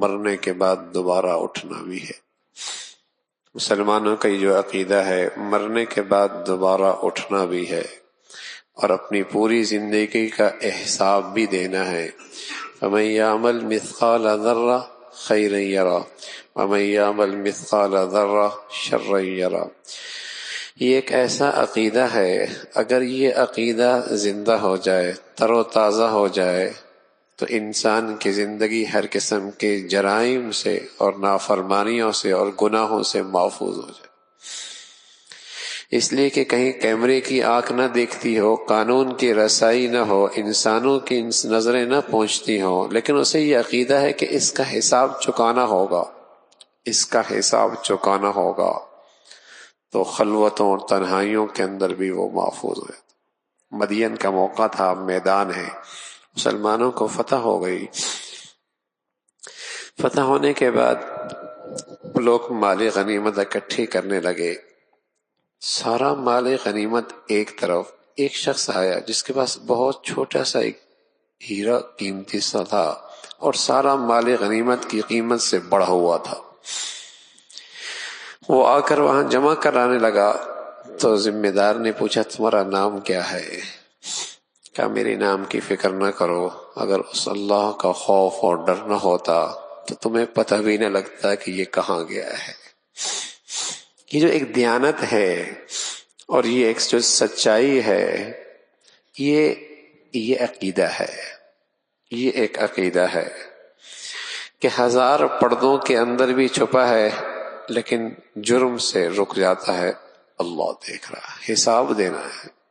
مرنے کے بعد دوبارہ اٹھنا بھی ہے۔ مسلمانوں کا یہ جو عقیدہ ہے، مرنے کے بعد دوبارہ اٹھنا بھی ہے اور اپنی پوری زندگی کا حساب بھی دینا ہے۔ فَمَن يَعْمَلْ مِثْقَالَ ذَرَّةٍ خَيْرًا يَرَهُ وَمَن يَعْمَلْ مِثْقَالَ ذَرَّةٍ شَرًّا يَرَهُ۔ یہ ایک ایسا عقیدہ ہے، اگر یہ عقیدہ زندہ ہو جائے، تر و تازہ ہو جائے، تو انسان کی زندگی ہر قسم کے جرائم سے اور نافرمانیوں سے اور گناہوں سے محفوظ ہو جائے۔ اس لیے کہ کہیں کیمرے کی آنکھ نہ دیکھتی ہو، قانون کی رسائی نہ ہو، انسانوں کی نظریں نہ پہنچتی ہوں، لیکن اسے یہ عقیدہ ہے کہ اس کا حساب چکانا ہوگا، اس کا حساب چکانا ہوگا، تو خلوتوں اور تنہائیوں کے اندر بھی وہ محفوظ ہے۔ مدین کا موقع تھا، میدان ہے، مسلمانوں کو فتح ہو گئی۔ فتح ہونے کے بعد لوگ مال غنیمت اکٹھی کرنے لگے۔ سارا مال غنیمت ایک طرف، ایک شخص آیا جس کے پاس بہت چھوٹا سا ایک ہیرا قیمتی سا تھا اور سارا مال غنیمت کی قیمت سے بڑھا ہوا تھا۔ وہ آ کر وہاں جمع کرانے لگا تو ذمہ دار نے پوچھا تمہارا نام کیا ہے؟ کہا میرے نام کی فکر نہ کرو، اگر اس اللہ کا خوف اور ڈر نہ ہوتا تو تمہیں پتہ بھی نہ لگتا کہ یہ کہاں گیا ہے۔ یہ جو ایک دیانت ہے اور یہ ایک جو سچائی ہے، یہ عقیدہ ہے، یہ ایک عقیدہ ہے کہ ہزار پردوں کے اندر بھی چھپا ہے، لیکن جرم سے رک جاتا ہے، اللہ دیکھ رہا ہے، حساب دینا ہے۔